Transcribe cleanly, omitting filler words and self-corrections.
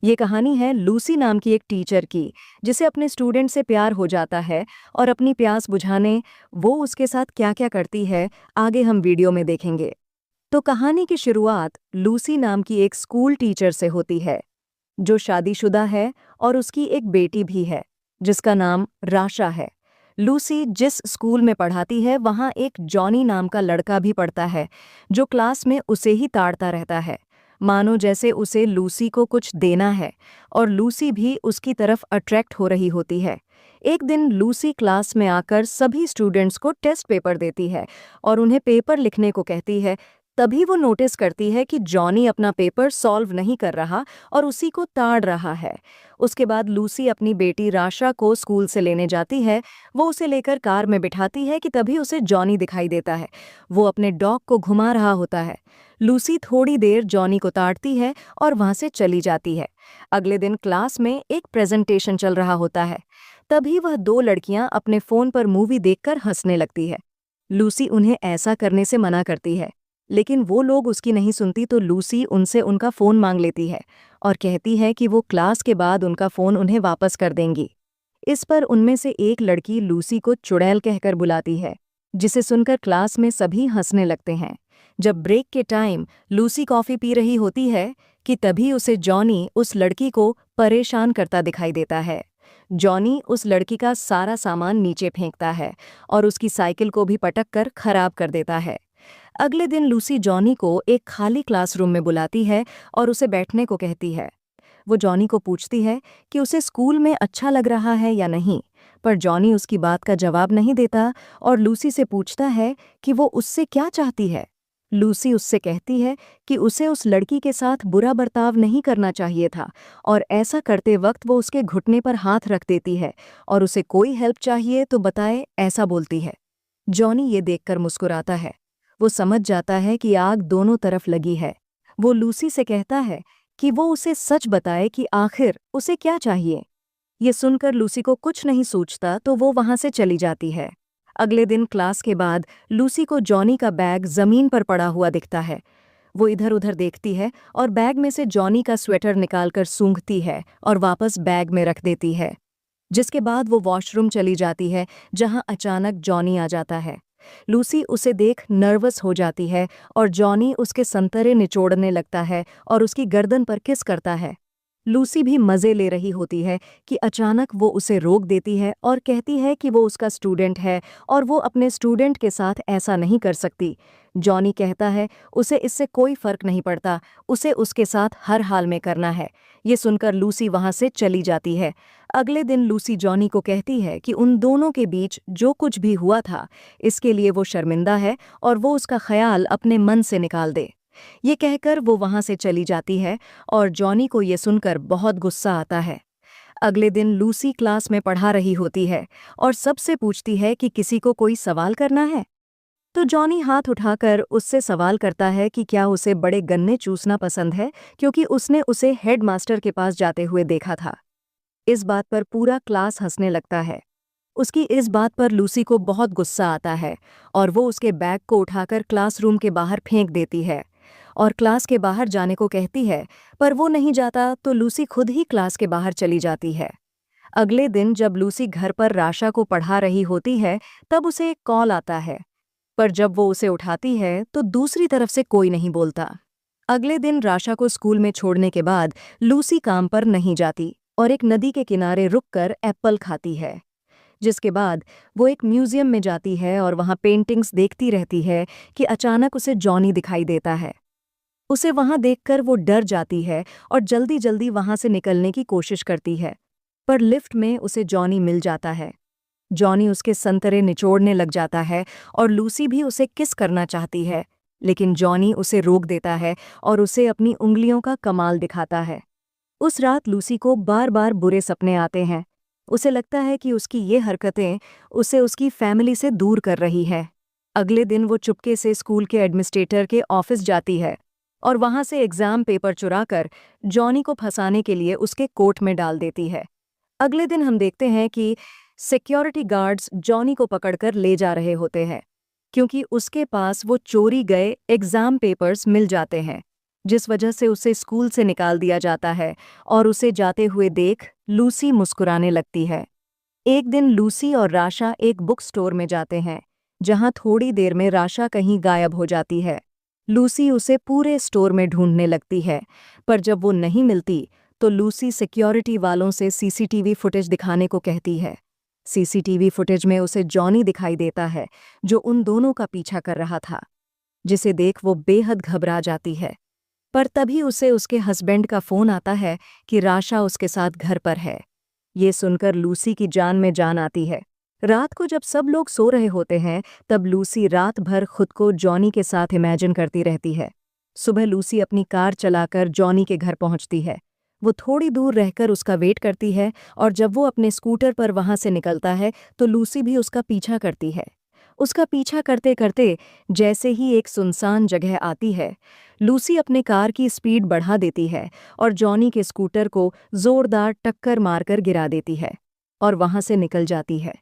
ये कहानी है लूसी नाम की एक टीचर की, जिसे अपने स्टूडेंट से प्यार हो जाता है और अपनी प्यास बुझाने वो उसके साथ क्या-क्या करती है, आगे हम वीडियो में देखेंगे। तो कहानी की शुरुआत लूसी नाम की एक स्कूल टीचर से होती है, जो शादीशुदा है और उसकी एक बेटी भी है, जिसका नाम राशा है। लूसी जिस स्कूल में पढ़ाती है, वहाँ एक जॉनी नाम का लड़का भी पढ़ता है, जो क्लास में उसे ही ताड़ता रहता है, मानो जैसे उसे लूसी को कुछ देना है और लूसी भी उसकी तरफ अट्रैक्ट हो रही होती है। एक दिन लूसी क्लास में आकर सभी स्टूडेंट्स को टेस्ट पेपर देती है और उन्हें पेपर लिखने को कहती है। तभी वो नोटिस करती है कि जॉनी अपना पेपर सॉल्व नहीं कर रहा और उसी को ताड़ रहा है। उसके बाद लूसी अपनी बेटी राशा को स्कूल से लेने जाती है। वो उसे लेकर कार में बिठाती है कि तभी उसे जॉनी दिखाई देता है। वो अपने डॉग को घुमा रहा होता है। लूसी थोड़ी देर जॉनी को ताड़ती है और वहां से चली जाती है। अगले दिन क्लास में एक प्रेजेंटेशन चल रहा होता है। तभी वह दो लड़कियां अपने फोन पर मूवी देखकर हंसने लगती है। लूसी उन्हें ऐसा करने से मना करती है, लेकिन वो लोग उसकी नहीं सुनती, तो लूसी उनसे उनका फ़ोन मांग लेती है और कहती है कि वो क्लास के बाद उनका फ़ोन उन्हें वापस कर देंगी। इस पर उनमें से एक लड़की लूसी को चुड़ैल कहकर बुलाती है, जिसे सुनकर क्लास में सभी हंसने लगते हैं। जब ब्रेक के टाइम लूसी कॉफ़ी पी रही होती है कि तभी उसे जॉनी उस लड़की को परेशान करता दिखाई देता है। जॉनी उस लड़की का सारा सामान नीचे फेंकता है और उसकी साइकिल को भी पटक कर खराब कर देता है। अगले दिन लूसी जॉनी को एक खाली क्लासरूम में बुलाती है और उसे बैठने को कहती है। वो जॉनी को पूछती है कि उसे स्कूल में अच्छा लग रहा है या नहीं, पर जॉनी उसकी बात का जवाब नहीं देता और लूसी से पूछता है कि वो उससे क्या चाहती है। लूसी उससे कहती है कि उसे उस लड़की के साथ बुरा बर्ताव नहीं करना चाहिए था और ऐसा करते वक्त वो उसके घुटने पर हाथ रख देती है और उसे कोई हेल्प चाहिए तो बताए, ऐसा बोलती है। जॉनी ये देखकर मुस्कुराता है। वो समझ जाता है कि आग दोनों तरफ लगी है। वो लूसी से कहता है कि वो उसे सच बताए कि आखिर उसे क्या चाहिए। ये सुनकर लूसी को कुछ नहीं सूझता, तो वो वहां से चली जाती है। अगले दिन क्लास के बाद लूसी को जॉनी का बैग जमीन पर पड़ा हुआ दिखता है। वो इधर उधर देखती है और बैग में से जॉनी का स्वेटर निकालकर सूंघती है और वापस बैग में रख देती है। जिसके बाद वो वॉशरूम चली जाती है, जहां अचानक जॉनी आ जाता है। लूसी उसे देख नर्वस हो जाती है और जॉनी उसके संतरे निचोड़ने लगता है और उसकी गर्दन पर किस करता है। लूसी भी मज़े ले रही होती है कि अचानक वो उसे रोक देती है और कहती है कि वो उसका स्टूडेंट है और वो अपने स्टूडेंट के साथ ऐसा नहीं कर सकती। जॉनी कहता है उसे इससे कोई फ़र्क नहीं पड़ता, उसे उसके साथ हर हाल में करना है। ये सुनकर लूसी वहाँ से चली जाती है। अगले दिन लूसी जॉनी को कहती है कि उन दोनों के बीच जो कुछ भी हुआ था, इसके लिए वो शर्मिंदा है और वो उसका ख्याल अपने मन से निकाल दे। ये कहकर वो वहां से चली जाती है और जॉनी को ये सुनकर बहुत गुस्सा आता है। अगले दिन लूसी क्लास में पढ़ा रही होती है और सबसे पूछती है कि किसी को कोई सवाल करना है। तो जॉनी हाथ उठाकर उससे सवाल करता है कि क्या उसे बड़े गन्ने चूसना पसंद है, क्योंकि उसने उसे हेडमास्टर के पास जाते हुए देखा था। इस बात पर पूरा क्लास हंसने लगता है। उसकी इस बात पर लूसी को बहुत गुस्सा आता है और वो उसके बैग को उठाकर क्लासरूम के बाहर फेंक देती है और क्लास के बाहर जाने को कहती है, पर वो नहीं जाता, तो लूसी खुद ही क्लास के बाहर चली जाती है। अगले दिन जब लूसी घर पर राशा को पढ़ा रही होती है, तब उसे एक कॉल आता है, पर जब वो उसे उठाती है तो दूसरी तरफ से कोई नहीं बोलता। अगले दिन राशा को स्कूल में छोड़ने के बाद लूसी काम पर नहीं जाती और एक नदी के किनारे रुककर एप्पल खाती है। जिसके बाद वो एक म्यूजियम में जाती है और वहाँ पेंटिंग्स देखती रहती है कि अचानक उसे जॉनी दिखाई देता है। उसे वहाँ देखकर वो डर जाती है और जल्दी जल्दी वहाँ से निकलने की कोशिश करती है, पर लिफ्ट में उसे जॉनी मिल जाता है। जॉनी उसके संतरे निचोड़ने लग जाता है और लूसी भी उसे किस करना चाहती है, लेकिन जॉनी उसे रोक देता है और उसे अपनी उंगलियों का कमाल दिखाता है। उस रात लूसी को बार बार बुरे सपने आते हैं। उसे लगता है कि उसकी ये हरकतें उसे उसकी फैमिली से दूर कर रही है। अगले दिन वो चुपके से स्कूल के एडमिनिस्ट्रेटर के ऑफिस जाती है और वहां से एग्जाम पेपर चुराकर जॉनी को फंसाने के लिए उसके कोट में डाल देती है। अगले दिन हम देखते हैं कि सिक्योरिटी गार्ड्स जॉनी को पकड़कर ले जा रहे होते हैं, क्योंकि उसके पास वो चोरी गए एग्जाम पेपर्स मिल जाते हैं। जिस वजह से उसे स्कूल से निकाल दिया जाता है और उसे जाते हुए देख लूसी मुस्कुराने लगती है। एक दिन लूसी और राशा एक बुक स्टोर में जाते हैं, जहां थोड़ी देर में राशा कहीं गायब हो जाती है। लूसी उसे पूरे स्टोर में ढूंढने लगती है, पर जब वो नहीं मिलती तो लूसी सिक्योरिटी वालों से सीसीटीवी फुटेज दिखाने को कहती है। सीसीटीवी फुटेज में उसे जॉनी दिखाई देता है, जो उन दोनों का पीछा कर रहा था, जिसे देख वो बेहद घबरा जाती है। पर तभी उसे उसके हस्बैंड का फोन आता है कि राशा उसके साथ घर पर है। ये सुनकर लूसी की जान में जान आती है। रात को जब सब लोग सो रहे होते हैं, तब लूसी रात भर खुद को जॉनी के साथ इमेजिन करती रहती है। सुबह लूसी अपनी कार चलाकर जॉनी के घर पहुंचती है। वो थोड़ी दूर रहकर उसका वेट करती है और जब वो अपने स्कूटर पर वहां से निकलता है तो लूसी भी उसका पीछा करती है। उसका पीछा करते करते जैसे ही एक सुनसान जगह आती है, लूसी अपने कार की स्पीड बढ़ा देती है और जॉनी के स्कूटर को जोरदार टक्कर मारकर गिरा देती है और वहां से निकल जाती है।